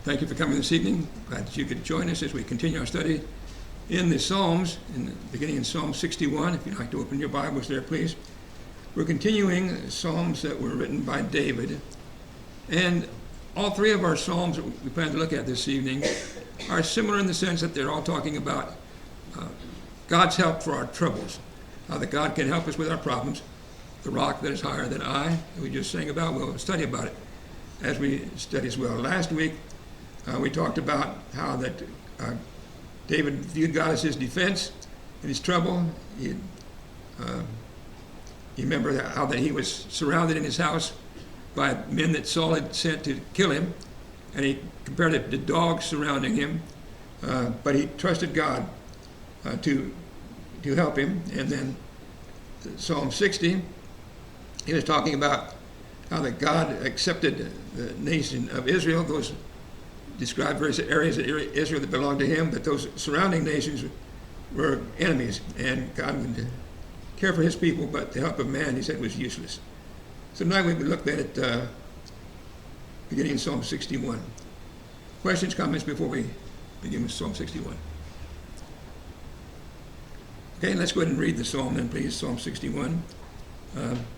Thank you for coming this evening. Glad that you could join us as we continue our study in the Psalms, beginning in Psalm 61. If you'd like to open your Bibles there, please. We're continuing Psalms that were written by David. And all three of our Psalms that we plan to look at this evening are similar in the sense that they're all talking about God's help for our troubles, how that God can help us with our problems. The rock that is higher than I, that we just sang about, we'll study about it as we study as well. Last week, we talked about how that David viewed God as his defense in his trouble. You remember how that he was surrounded in his house by men that Saul had sent to kill him, and he compared it to dogs surrounding him, but he trusted God to help him. And then Psalm 60, he was talking about how that God accepted the nation of Israel, those described various areas of Israel that belonged to him, but those surrounding nations were enemies, and God would care for his people, but the help of man, he said, was useless. So tonight we look at it beginning in Psalm 61. Questions, comments before we begin with Psalm 61? Okay, let's go ahead and read the psalm then, please, Psalm 61.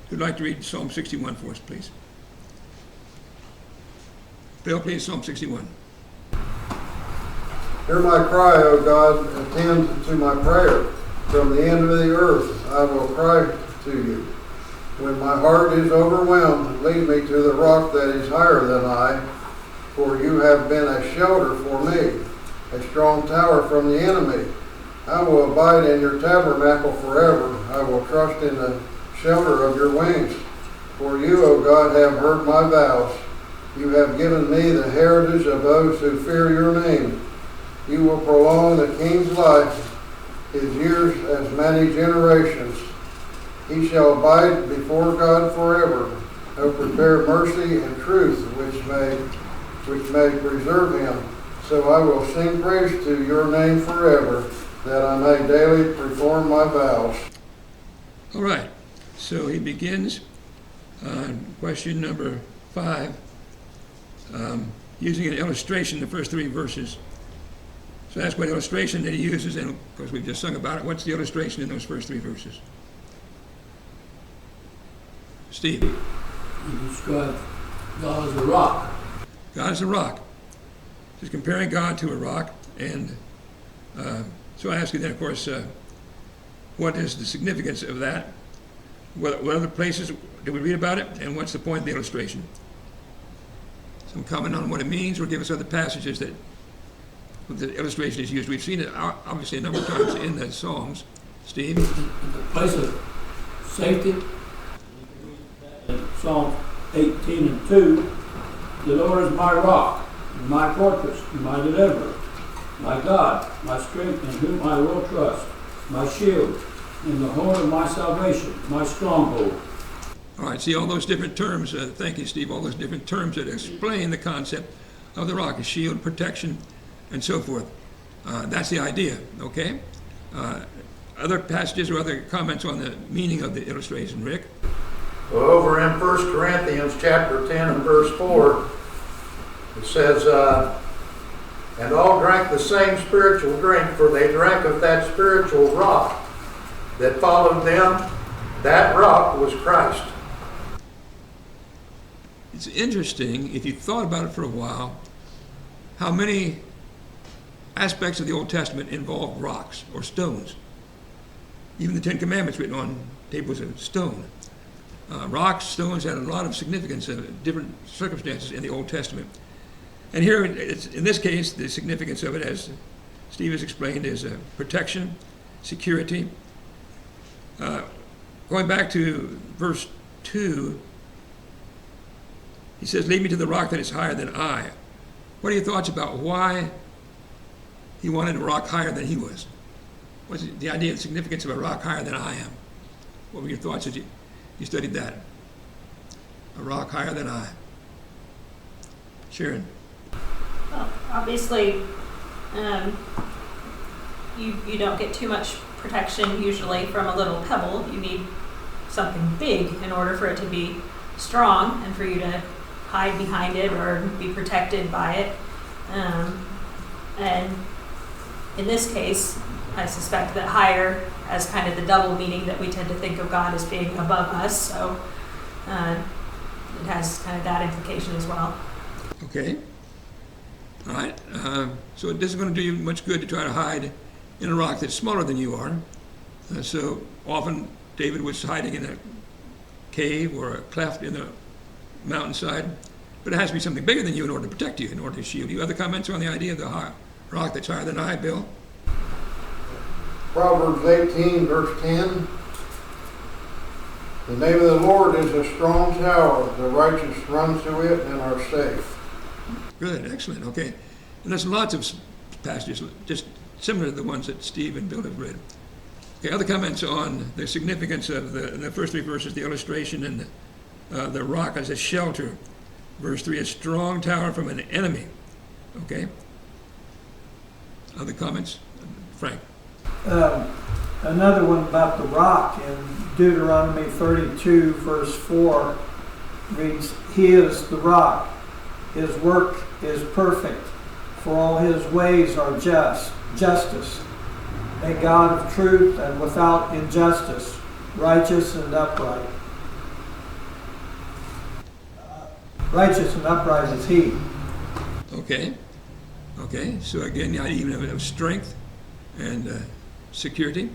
Who'd like to read Psalm 61 for us, please? Bill, please, Psalm 61. Hear my cry, O God, attend to my prayer. From the end of the earth I will cry to you. When my heart is overwhelmed, lead me to the rock that is higher than I, for you have been a shelter for me, a strong tower from the enemy. I will abide in your tabernacle forever. I will trust in the shelter of your wings. For you, O God, have heard my vows. You have given me the heritage of those who fear your name. You will prolong the king's life, his years as many generations. He shall abide before God forever. O prepare mercy and truth, which may preserve him. So I will sing praise to your name forever, that I may daily perform my vows. All right, so he begins question number 5, using an illustration in the first 3 verses. So that's what illustration that he uses, and of course we've just sung about it. What's the illustration in those first 3 verses? Steve? You describe God as a rock. God is a rock. He's comparing God to a rock, and so I ask you then, of course, what is the significance of that? What other places do we read about it, and what's the point of the illustration? Some comment on what it means, or give us other passages that the illustration is used. We've seen it obviously a number of times in the Psalms. Steve? In the place of safety, in Psalm 18 and 2, the Lord is my rock, and my fortress, and my deliverer, my God, my strength, in whom I will trust, my shield, in the horn of my salvation, my stronghold. All right, see all those different terms, thank you, Steve, all those different terms that explain the concept of the rock, a shield, protection, and so forth. That's the idea, okay? Other passages or other comments on the meaning of the illustration, Rick? Well, over in 1 Corinthians chapter 10 and verse 4, it says, and all drank the same spiritual drink, for they drank of that spiritual rock that followed them. That rock was Christ. It's interesting, if you thought about it for a while, how many aspects of the Old Testament involve rocks or stones. Even the Ten Commandments written on tables of stone. Rocks, stones had a lot of significance in different circumstances in the Old Testament. And here, in this case, the significance of it, as Steve has explained, is protection, security. Going back to verse 2, he says, lead me to the rock that is higher than I. What are your thoughts about why he wanted a rock higher than he was? What's the idea of the significance of a rock higher than I am? What were your thoughts as you studied that? A rock higher than I. Sharon? Well, obviously, you don't get too much protection usually from a little pebble. You need something big in order for it to be strong and for you to hide behind it or be protected by it. And in this case, I suspect that higher has kind of the double meaning that we tend to think of God as being above us, so it has kind of that implication as well. Okay. All right. So it isn't going to do you much good to try to hide in a rock that's smaller than you are. So often David was hiding in a cave or a cleft in the mountainside, but it has to be something bigger than you in order to protect you, in order to shield you. Other comments on the idea of the rock that's higher than I, Bill? Proverbs 18, verse 10. The name of the Lord is a strong tower. The righteous run to it and are safe. Good, excellent, okay. And there's lots of passages just similar to the ones that Steve and Bill have read. Okay, other comments on the significance of the first three verses, the illustration and the rock as a shelter. Verse 3, a strong tower from an enemy. Okay. Other comments? Frank? Another one about the rock in Deuteronomy 32, verse 4 reads, He is the rock. His work is perfect, for all his ways are justice. A God of truth and without injustice, righteous and upright. Righteous and upright is he. Okay. Okay, so again, the idea even of strength and security.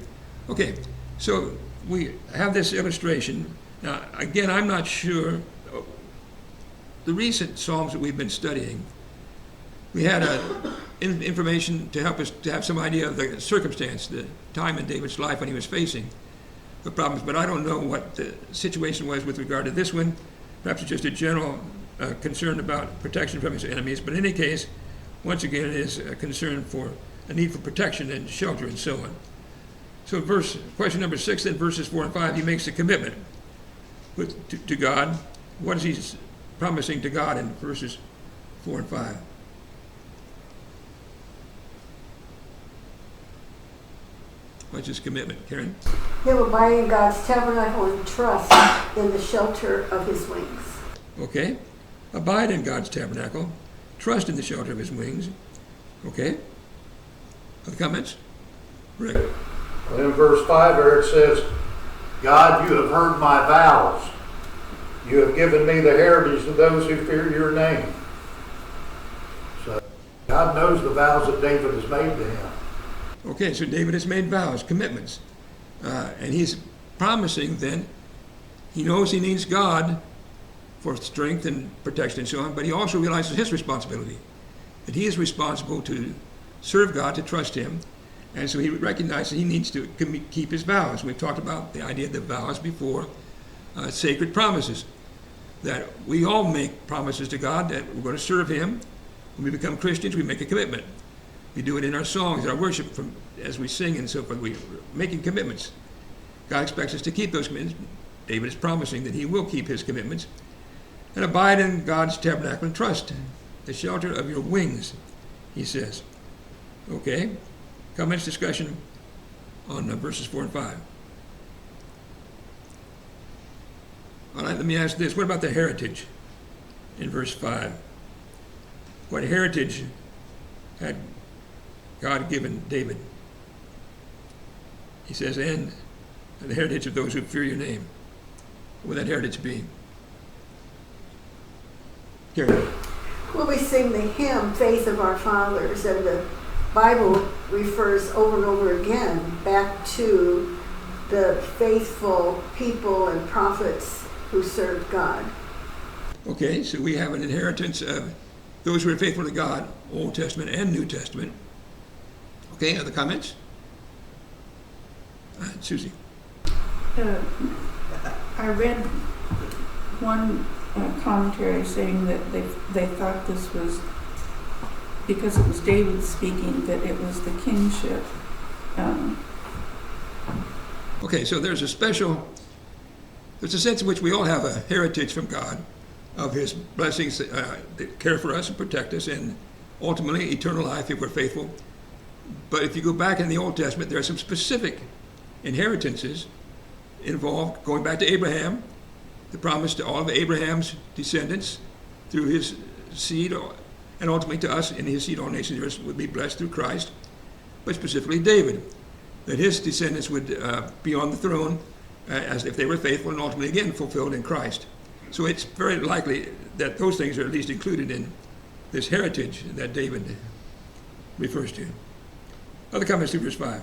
Okay, so we have this illustration. Now, again, I'm not sure. The recent Psalms that we've been studying, we had information to help us to have some idea of the circumstance, the time in David's life when he was facing the problems, but I don't know what the situation was with regard to this one. Perhaps it's just a general concern about protection from his enemies, but in any case, once again, it is a concern for a need for protection and shelter and so on. So question number 6, then verses 4 and 5, he makes a commitment to God. What is he promising to God in verses 4 and 5? What's his commitment, Karen? He'll abide in God's tabernacle and trust in the shelter of his wings. Okay. Abide in God's tabernacle. Trust in the shelter of his wings. Okay. Other comments? Rick? Well, in verse 5 there it says, God, you have heard my vows. You have given me the heritage of those who fear your name. So God knows the vows that David has made to him. Okay, so David has made vows, commitments. And he's promising then, he knows he needs God for strength and protection and so on, but he also realizes his responsibility, that he is responsible to serve God, to trust him, and so he recognizes he needs to keep his vows. We've talked about the idea of the vows before, sacred promises, that we all make promises to God that we're going to serve him. When we become Christians, we make a commitment. We do it in our songs, in our worship, as we sing and so forth. We're making commitments. God expects us to keep those commitments. David is promising that he will keep his commitments. And abide in God's tabernacle and trust the shelter of your wings, he says. Okay? Comments, discussion on verses 4 and 5. All right, let me ask this. What about the heritage in verse 5? What heritage had God given David? He says, and the heritage of those who fear your name. What would that heritage be? Karen. Well, we sing the hymn, Faith of Our Fathers, and the Bible refers over and over again back to the faithful people and prophets who served God. Okay, so we have an inheritance of those who are faithful to God, Old Testament and New Testament. Okay, other comments? Susie. I read one commentary saying that they thought this was, because it was David speaking, that it was the kingship. Okay, so there's a sense in which we all have a heritage from God of his blessings that care for us and protect us, and ultimately eternal life if we're faithful. But if you go back in the Old Testament, there are some specific inheritances involved, going back to Abraham, the promise to all of Abraham's descendants through his seed, and ultimately to us in his seed all nations of the earth would be blessed through Christ, but specifically David, that his descendants would be on the throne as if they were faithful and ultimately again fulfilled in Christ. So it's very likely that those things are at least included in this heritage that David refers to. Other comments to verse 5.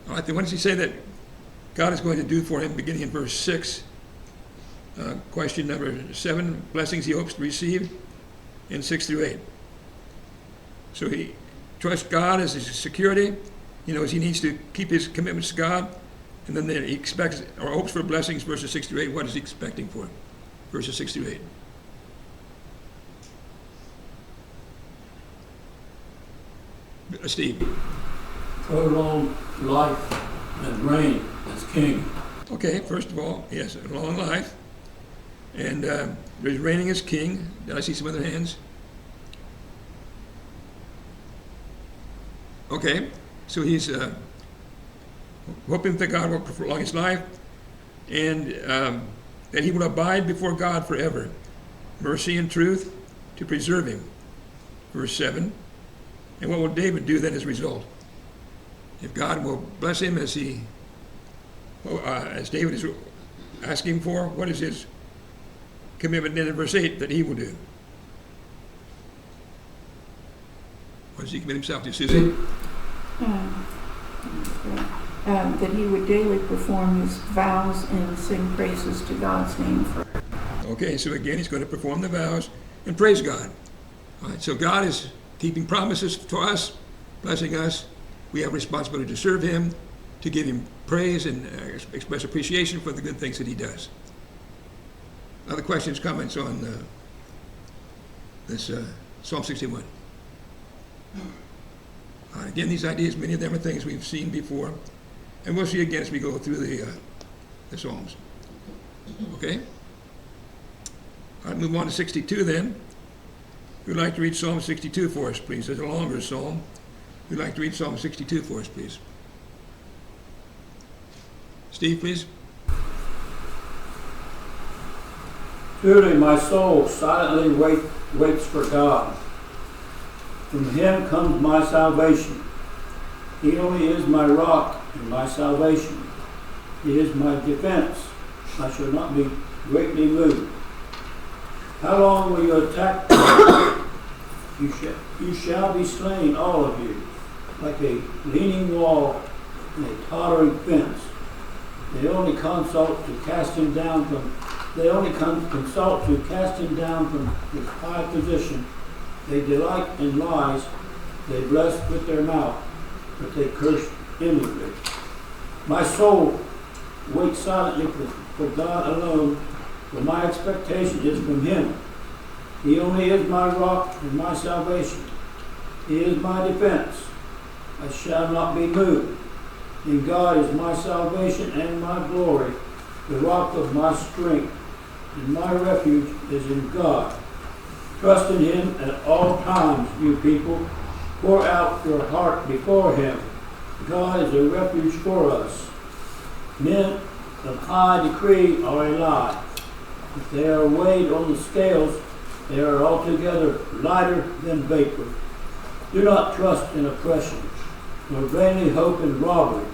All right, then what does he say that God is going to do for him beginning in verse 6? Question number 7, blessings he hopes to receive in 6 through 8. So he trusts God as his security. He knows he needs to keep his commitments to God. And then he expects or hopes for blessings, verses 6 through 8. What is he expecting for? Verses 6 through 8. Steve. Prolonged life and reign as king. Okay, first of all, he has a long life. And he's reigning as king. Did I see some other hands? Okay, so he's hoping that God will prolong his life and that he will abide before God forever. Mercy and truth to preserve him. Verse 7. And what will David do then as a result? If God will bless him as as David is asking for, what is his commitment then in verse 8 that he will do? What does he commit himself to, Susie? That he would daily perform his vows and sing praises to God's name forever. Okay, so again, he's going to perform the vows and praise God. All right, so God is keeping promises to us, blessing us. We have responsibility to serve him, to give him praise and express appreciation for the good things that he does. Other questions, comments on this Psalm 61? Again, these ideas, many of them are things we've seen before, and we'll see again as we go through the Psalms. Okay? All right, move on to 62 then. Who'd like to read Psalm 62 for us, please? It's a longer psalm. Who'd like to read Psalm 62 for us, please? Steve, please. Truly my soul silently waits for God. From him comes my salvation. He only is my rock and my salvation. He is my defense. I shall not be greatly moved. How long will you attack me? You shall be slain, all of you, like a leaning wall and a tottering fence. They only consult to cast him down from his high position. They delight in lies. They bless with their mouth, but they curse inwardly. My soul waits silently for God alone, for my expectation is from him. He only is my rock and my salvation. He is my defense. I shall not be moved. In God is my salvation and my glory, the rock of my strength, and my refuge is in God. Trust in him at all times, you people. Pour out your heart before him. God is a refuge for us. Men of high decree are a lie. If they are weighed on the scales, they are altogether lighter than vapor. Do not trust in oppression, nor vainly hope in robbery.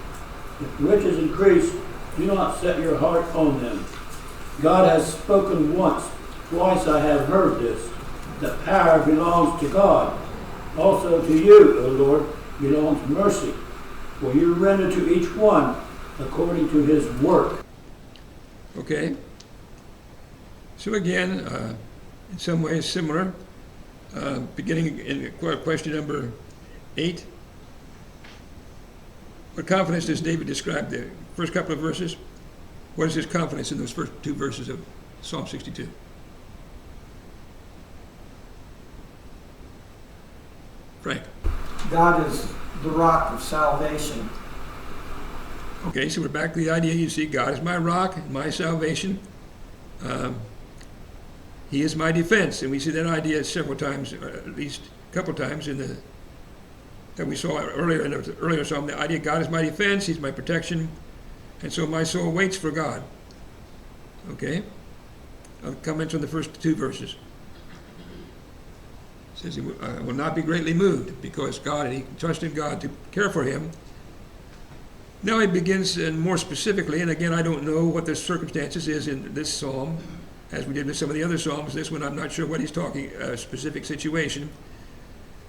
If riches increase, do not set your heart on them. God has spoken once, twice I have heard this. The power belongs to God. Also to you, O Lord, belongs mercy, for you render to each one according to his work. Okay. So again, in some ways similar, beginning in question number 8. What confidence does David describe the first couple of verses? What is his confidence in those first 2 verses of Psalm 62? Frank. God is the rock of salvation. Okay, so we're back to the idea. You see, God is my rock, my salvation. He is my defense, and we see that idea several times, or at least a couple times that we saw earlier in the earlier psalm. The idea, God is my defense, he's my protection, and so my soul waits for God. Okay? Comments on the first two verses. It says he will not be greatly moved because he trusted God to care for him. Now he begins, and more specifically, and again, I don't know what the circumstances is in this psalm, as we did with some of the other psalms. This one, I'm not sure what he's talking, a specific situation.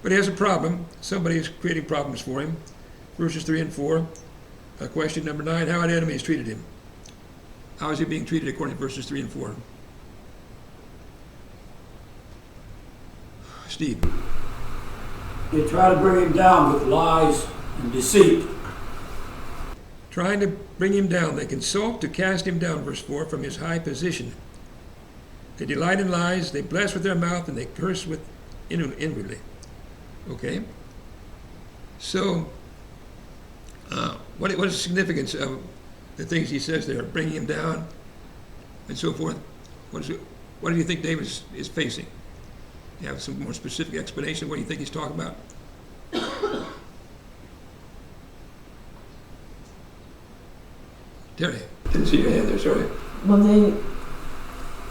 But he has a problem. Somebody is creating problems for him. Verses 3 and 4. Question number 9, how had enemies treated him? How is he being treated according to verses 3 and 4? Steve. They try to bring him down with lies and deceit. Trying to bring him down. They consult to cast him down, verse 4, from his high position. They delight in lies, they bless with their mouth, and they curse inwardly. Okay? So, what is the significance of the things he says there, bringing him down and so forth? What do you think David is facing? You have some more specific explanation? What do you think he's talking about? Terry, didn't see your hand there, sorry. Well,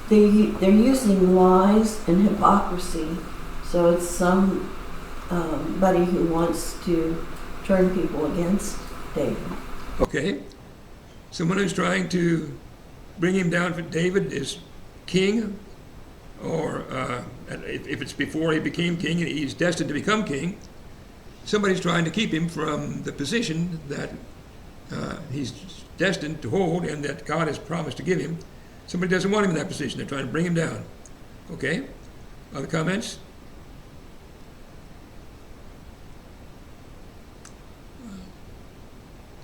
they're using lies and hypocrisy, so it's somebody who wants to turn people against David. Okay. Someone who's trying to bring him down. For David is king, or if it's before he became king and he's destined to become king, somebody's trying to keep him from the position that he's destined to hold and that God has promised to give him. Somebody doesn't want him in that position. They're trying to bring him down. Okay? Other comments?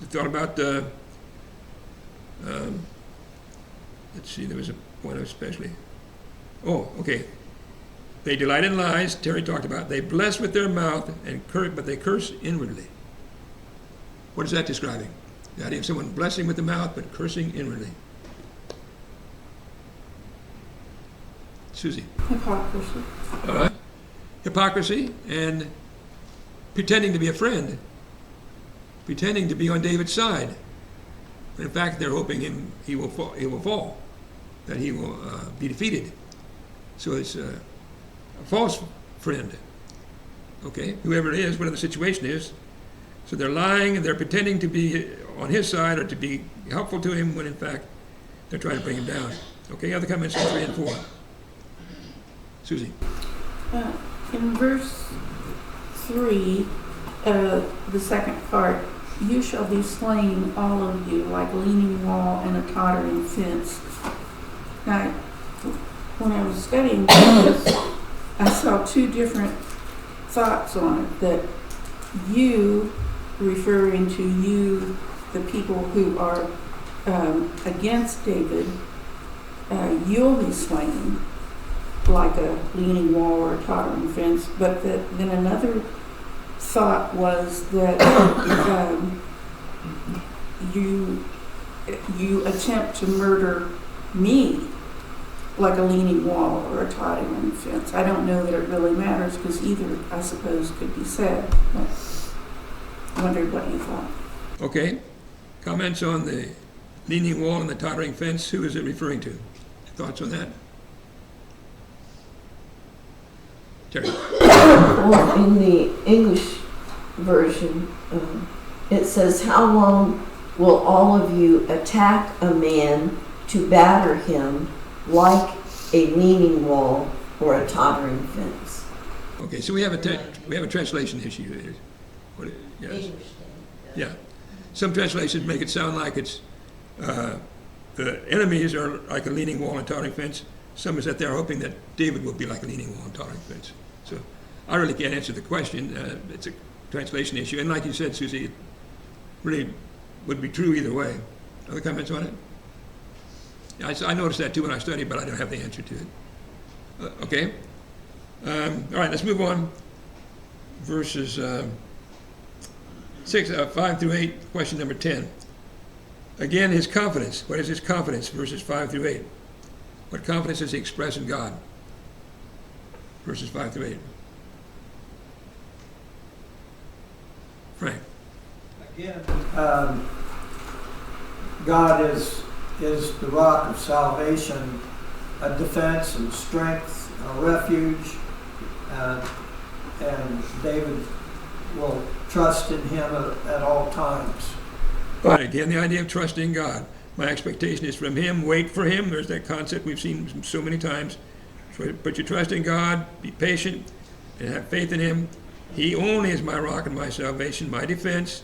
You thought about let's see, there was a point especially. Oh, okay. They delight in lies, Terry talked about. They bless with their mouth, but they curse inwardly. What is that describing? The idea of someone blessing with the mouth, but cursing inwardly. Susie. Hypocrisy. All right. Hypocrisy and pretending to be a friend. Pretending to be on David's side. But in fact, they're hoping he will fall, that he will be defeated. So it's a false friend. Okay, whoever it is, whatever the situation is. So they're lying and they're pretending to be on his side or to be helpful to him when in fact they're trying to bring him down. Okay, other comments on 3 and 4. Susie. In verse 3, the second part, you shall be slain, all of you, like a leaning wall and a tottering fence. Now, when I was studying this, I saw two different thoughts on it. That you, referring to you, the people who are against David, you'll be slain like a leaning wall or a tottering fence. But then another thought was that you attempt to murder me like a leaning wall or a tottering fence. I don't know that it really matters because either, I suppose, could be said. But I wondered what you thought. Okay. Comments on the leaning wall and the tottering fence. Who is it referring to? Thoughts on that? Terry. Well, in the English version, it says, how long will all of you attack a man to batter him like a leaning wall or a tottering fence? Okay, so we have a translation issue there. Yes. Yeah. Some translations make it sound like it's the enemies are like a leaning wall and tottering fence. Some is that they're hoping that David will be like a leaning wall and tottering fence. So I really can't answer the question. It's a translation issue. And like you said, Susie, it really would be true either way. Other comments on it? Yeah, I noticed that too when I studied, but I don't have the answer to it. Okay. All right, let's move on. Verses 5 through 8, question number 10. Again, his confidence. What is his confidence? Verses 5 through 8. What confidence does he express in God? Verses 5 through 8. Frank. Again, God is the rock of salvation, a defense and strength, a refuge, and David will trust in him at all times. But again, the idea of trusting God. My expectation is from him, wait for him. There's that concept we've seen so many times. Put your trust in God, be patient, and have faith in him. He only is my rock and my salvation, my defense.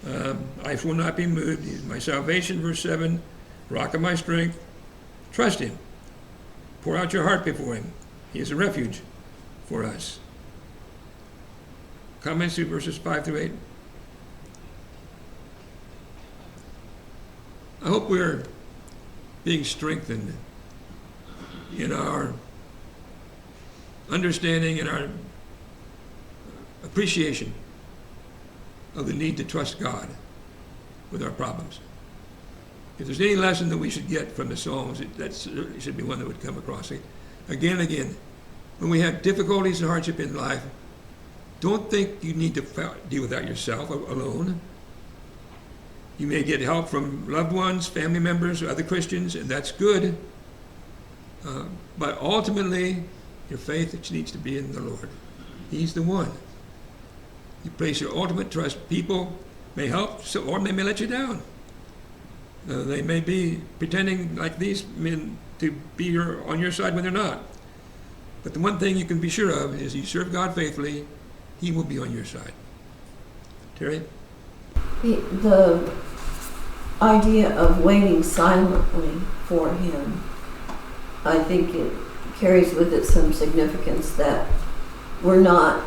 I will not be moved. He is my salvation, verse 7, rock of my strength. Trust him. Pour out your heart before him. He is a refuge for us. Comments to verses 5 through 8. I hope we're being strengthened in our understanding and our appreciation of the need to trust God with our problems. If there's any lesson that we should get from the Psalms, that should be one that would come across it. Again and again, when we have difficulties and hardship in life, don't think you need to deal with that yourself alone. You may get help from loved ones, family members, or other Christians, and that's good. But ultimately, your faith needs to be in the Lord. He's the one. You place your ultimate trust. People may help, or they may let you down. They may be pretending like these men to be on your side when they're not. But the one thing you can be sure of is you serve God faithfully, he will be on your side. Terry? The idea of waiting silently for him, I think it carries with it some significance that we're not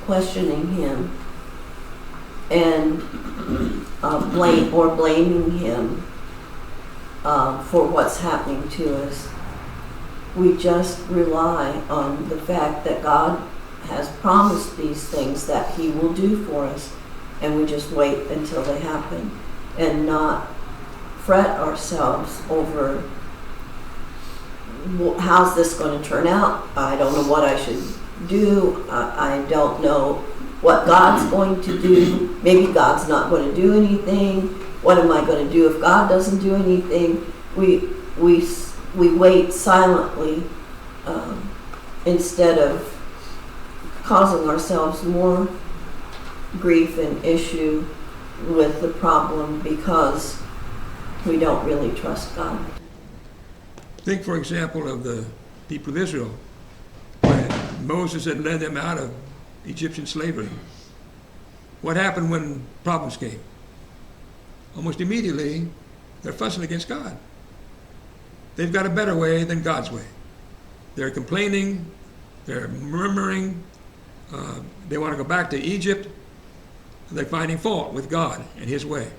questioning him and blaming him for what's happening to us. We just rely on the fact that God has promised these things that he will do for us, and we just wait until they happen and not fret ourselves over how's this going to turn out. I don't know what I should do. I don't know what God's going to do. Maybe God's not going to do anything. What am I going to do if God doesn't do anything? We wait silently instead of causing ourselves more grief and issue with the problem because we don't really trust God. Think, for example, of the people of Israel when Moses had led them out of Egyptian slavery. What happened when problems came? Almost immediately, they're fussing against God. They've got a better way than God's way. They're complaining, they're murmuring, they want to go back to Egypt, and they're finding fault with God and his way.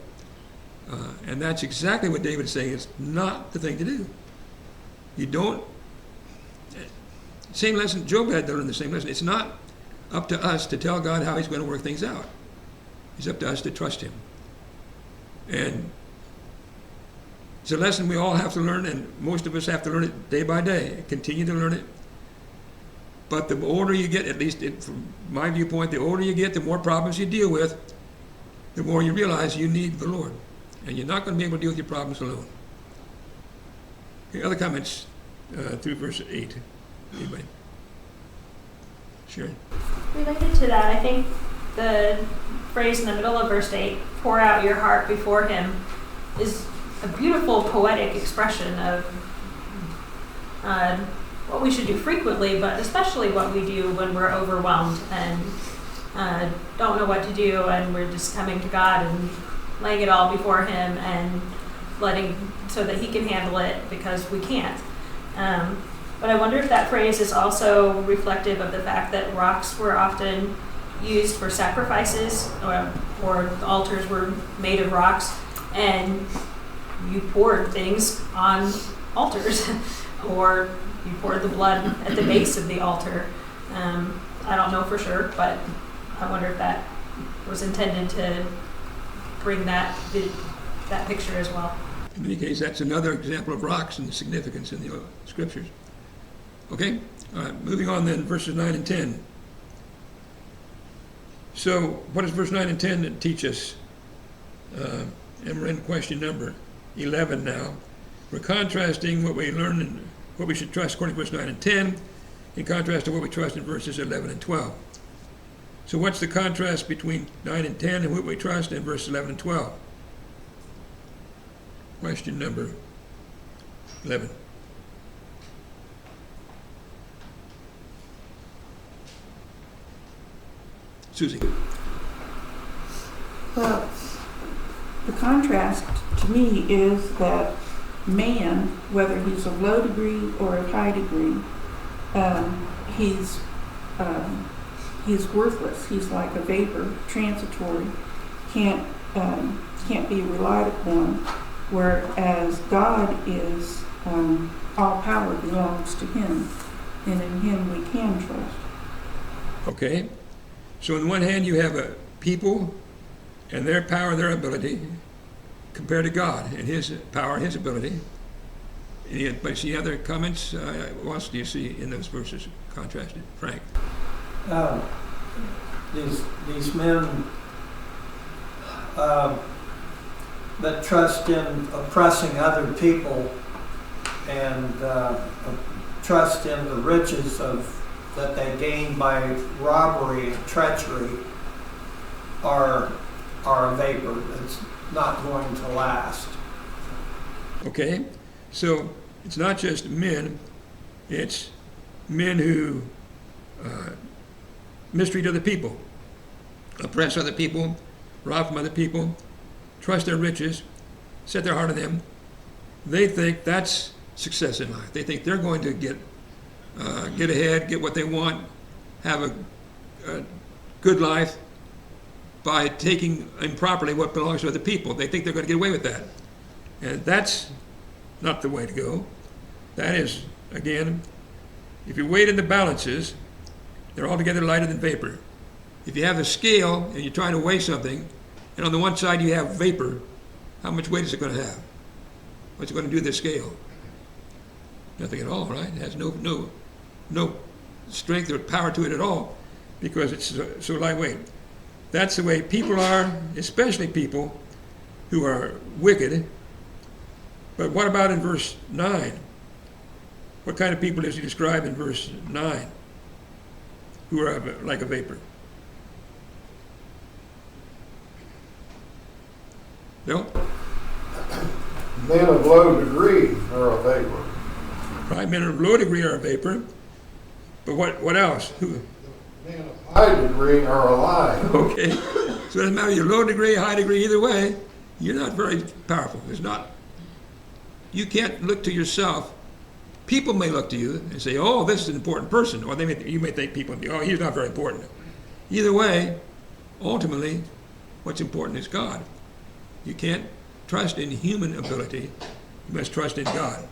And that's exactly what David is saying. It's not the thing to do. You don't, same lesson, Job had to learn the same lesson. It's not up to us to tell God how he's going to work things out. It's up to us to trust him. And it's a lesson we all have to learn, and most of us have to learn it day by day, continue to learn it. But the older you get, at least from my viewpoint, the older you get, the more problems you deal with, the more you realize you need the Lord. And you're not going to be able to deal with your problems alone. Okay, other comments through verse 8? Anybody? Sharon? Related to that, I think the phrase in the middle of verse 8, pour out your heart before him, is a beautiful poetic expression of what we should do frequently, but especially what we do when we're overwhelmed and don't know what to do, and we're just coming to God and laying it all before him and letting so that he can handle it because we can't. But I wonder if that phrase is also reflective of the fact that rocks were often used for sacrifices, or the altars were made of rocks, and you poured things on altars, or you poured the blood at the base of the altar. I don't know for sure, but I wonder if that was intended to bring that picture as well. In any case, that's another example of rocks and the significance in the scriptures. Okay? All right, moving on then, verses 9 and 10. So, what does verse 9 and 10 teach us? And we're in question number 11 now. We're contrasting what we learn and what we should trust according to verse 9 and 10 in contrast to what we trust in verses 11 and 12. So what's the contrast between 9 and 10 and what we trust in verses 11 and 12? Question number 11. Susie. Well, the contrast to me is that man, whether he's of low degree or of high degree, he's worthless. He's like a vapor, transitory, can't be relied upon. Whereas God is, all power belongs to Him, and in Him we can trust. Okay. So on one hand, you have a people and their power, their ability, compared to God and His power, His ability. Any other comments? What else do you see in those verses contrasted? Frank? These men that trust in oppressing other people and trust in the riches that they gain by robbery and treachery are a vapor that's not going to last. Okay. So it's not just men, it's men who mistreat other people, oppress other people, rob from other people, trust their riches, set their heart on them. They think that's success in life. They think they're going to get ahead, get what they want, have a good life by taking improperly what belongs to other people. They think they're going to get away with that. And that's not the way to go. That is, again, if you weigh it in the balances, they're altogether lighter than vapor. If you have a scale and you're trying to weigh something, and on the one side you have vapor, how much weight is it going to have? What's it going to do to the scale? Nothing at all, right? It has no strength or power to it at all because it's so lightweight. That's the way people are, especially people who are wicked. But what about in verse 9? What kind of people does he describe in verse 9? Who are like a vapor? No? Men of low degree are a vapor. Right, men of low degree are a vapor. But what else? Who? Men of high degree are alive. Okay. So it doesn't matter, you're low degree, high degree, either way, you're not very powerful. It's not. You can't look to yourself. People may look to you and say, oh, this is an important person. Or you may think people, oh, he's not very important. Either way, ultimately, what's important is God. You can't trust in human ability. You must trust in God.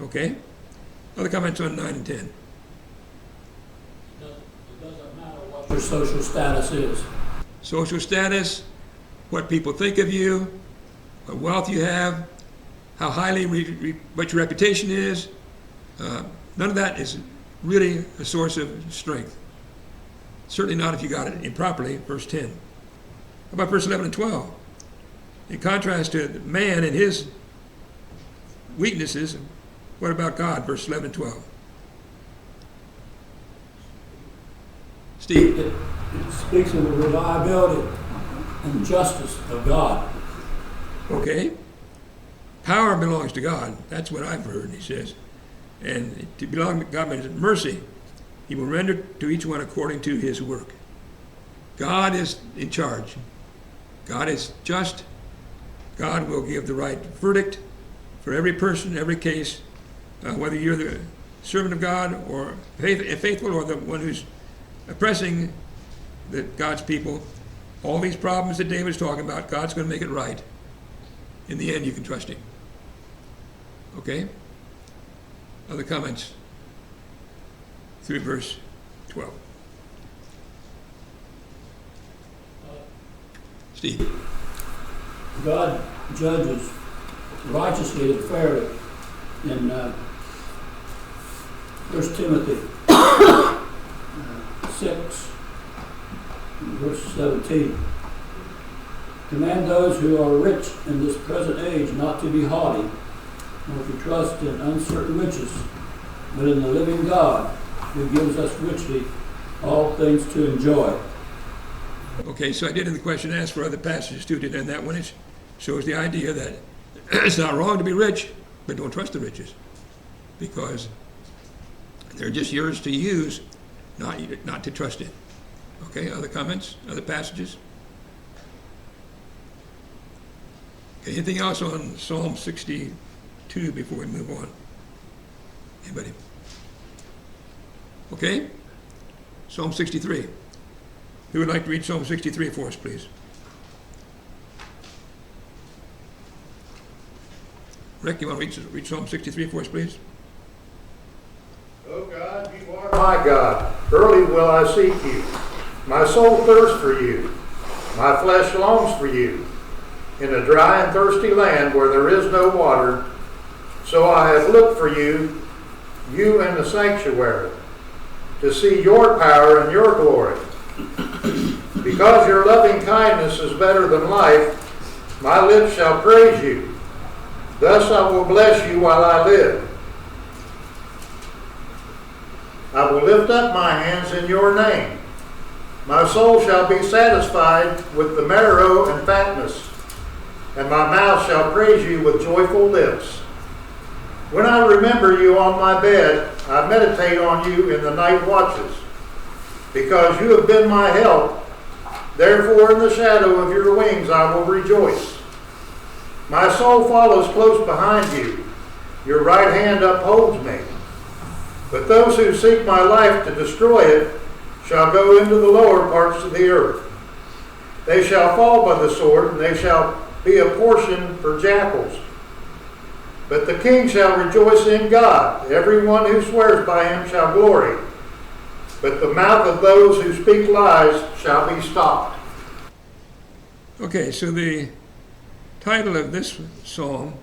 Okay? Other comments on 9 and 10? It doesn't matter what your social status is. Social status, what people think of you, what wealth you have, how highly what your reputation is. None of that is really a source of strength. Certainly not if you got it improperly, verse 10. How about verse 11 and 12? In contrast to man and his weaknesses, what about God, verse 11 and 12? Steve? It speaks of the reliability and justice of God. Okay. Power belongs to God. That's what I've heard, he says. And to belong to God means mercy. He will render to each one according to his work. God is in charge. God is just. God will give the right verdict for every person, every case, whether you're the servant of God or faithful or the one who's oppressing God's people. All these problems that David's talking about, God's going to make it right. In the end, you can trust him. Okay? Other comments through verse 12. Steve. God judges righteously and fairly in 1 Timothy 6, verse 17. Command those who are rich in this present age not to be haughty, nor to trust in uncertain riches, but in the living God, who gives us richly all things to enjoy. Okay, so I did in the question ask for other passages too, and that one shows the idea that it's not wrong to be rich, but don't trust the riches, because they're just yours to use, not to trust in. Okay, other comments, other passages? Okay, anything else on Psalm 62 before we move on? Anybody? Okay, Psalm 63. Who would like to read Psalm 63 for us, please? Rick, you want to read Psalm 63 for us, please? O God, you are my God. Early will I seek you. My soul thirsts for you. My flesh longs for you. In a dry and thirsty land where there is no water. So I have looked for you, you in the sanctuary, to see your power and your glory. Because your loving kindness is better than life, my lips shall praise you. Thus I will bless you while I live. I will lift up my hands in your name. My soul shall be satisfied with the marrow and fatness, and my mouth shall praise you with joyful lips. When I remember you on my bed, I meditate on you in the night watches. Because you have been my help, therefore in the shadow of your wings I will rejoice. My soul follows close behind you. Your right hand upholds me. But those who seek my life to destroy it shall go into the lower parts of the earth. They shall fall by the sword, and they shall be a portion for jackals. But the king shall rejoice in God. Everyone who swears by him shall glory. But the mouth of those who speak lies shall be stopped. Okay, so the title of this psalm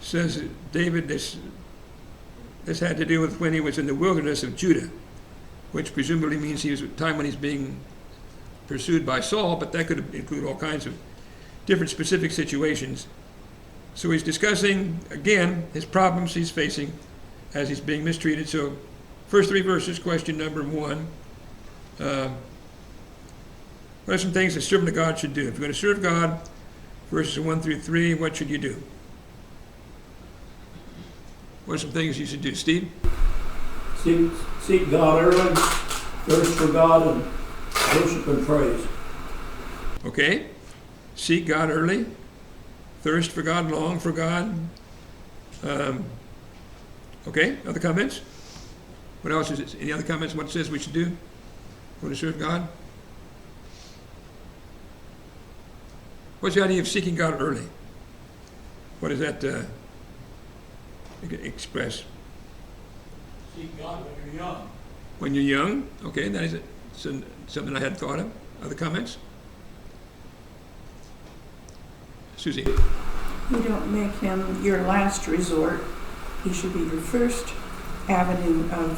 says that David, this had to do with when he was in the wilderness of Judah, which presumably means he was at a time when he's being pursued by Saul, but that could include all kinds of different specific situations. So he's discussing, again, his problems he's facing as he's being mistreated. So first three verses, question number 1. What are some things a servant of God should do? If you're going to serve God, verses 1 through 3, what should you do? What are some things you should do? Steve? Seek God early, thirst for God, and worship and praise. Okay. Seek God early, thirst for God, long for God. Okay, other comments? What else is it? Any other comments? What it says we should do? Want to serve God? What's the idea of seeking God early? What does that express? Seek God when you're young. When you're young? Okay, that is something I hadn't thought of. Other comments? Susie? You don't make him your last resort. He should be your first avenue of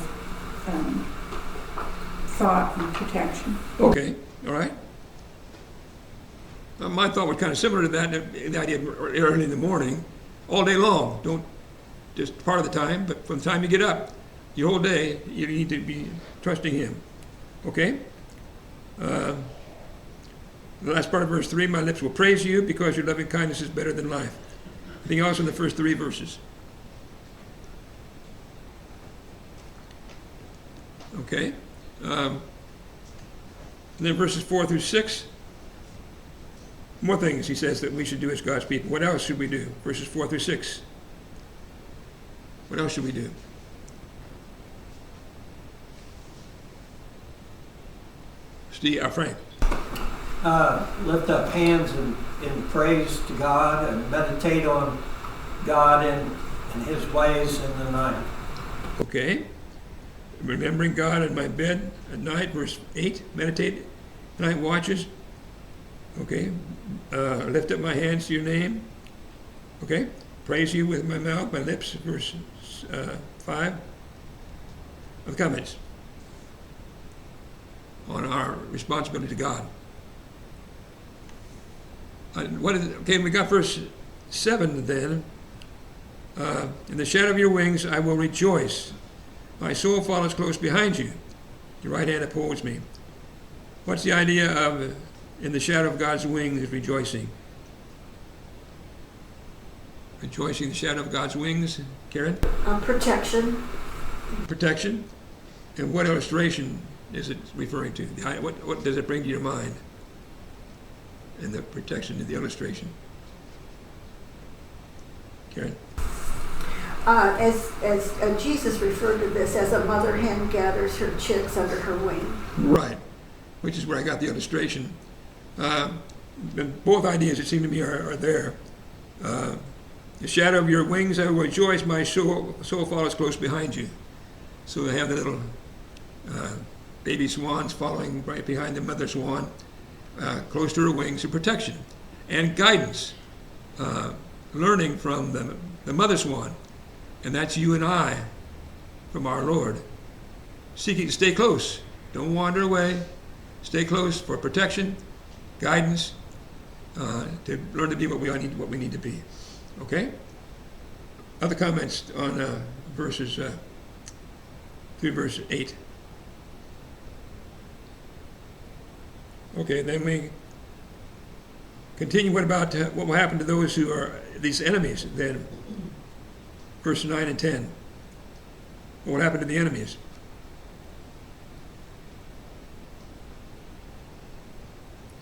thought and protection. Okay, all right. My thought was kind of similar to that, the idea of early in the morning, all day long. Don't just part of the time, but from the time you get up, your whole day, you need to be trusting Him. Okay? The last part of verse 3, my lips will praise you because your loving kindness is better than life. Anything else in the first 3 verses? Okay. And then verses 4 through 6. More things he says that we should do as God's people. What else should we do? Verses 4 through 6. What else should we do? Steve, Frank. Lift up hands in praise to God and meditate on God and His ways in the night. Okay. Remembering God in my bed at night, verse 8. Meditate, night watches. Okay. Lift up my hands to your name. Okay. Praise you with my mouth, my lips, verse 5. Other comments on our responsibility to God. What is it? Okay, we got verse 7 then. In the shadow of your wings I will rejoice. My soul follows close behind you. Your right hand upholds me. What's the idea of in the shadow of God's wings is rejoicing? Rejoicing in the shadow of God's wings, Karen? Protection. Protection. And what illustration is it referring to? What does it bring to your mind? In the protection, in the illustration. Karen? As Jesus referred to this as a mother hen gathers her chicks under her wing. Right, which is where I got the illustration. Both ideas, it seemed to me, are there. The shadow of your wings I will rejoice, my soul follows close behind you. So we have the little baby swans following right behind the mother swan, close to her wings, and protection and guidance, learning from the mother swan. And that's you and I from our Lord. Seeking to stay close. Don't wander away. Stay close for protection, guidance, to learn to be what we need to be. Okay? Other comments on verses through verse 8. Okay, then we continue. What about what will happen to those who are these enemies then? Verse 9 and 10. What will happen to the enemies?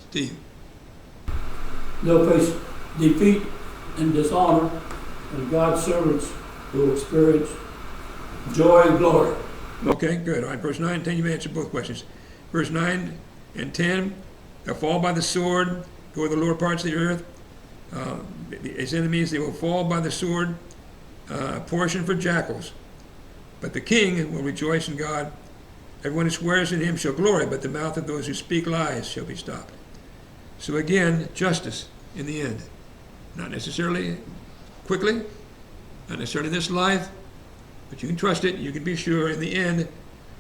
Steve. They'll face defeat and dishonor, and God's servants will experience joy and glory. Okay, good. All right, verse 9 and 10, you've answered both questions. Verse 9 and 10, they'll fall by the sword, go to the lower parts of the earth. His enemies, they will fall by the sword, portion for jackals. But the king will rejoice in God. Everyone who swears in him shall glory, but the mouth of those who speak lies shall be stopped. So again, justice in the end. Not necessarily quickly, not necessarily this life, but you can trust it. You can be sure in the end,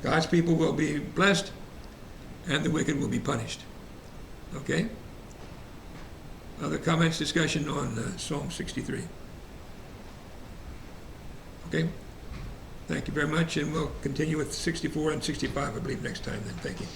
God's people will be blessed and the wicked will be punished. Okay? Other comments, discussion on Psalm 63? Okay? Thank you very much, and we'll continue with 64 and 65, I believe, next time then. Thank you.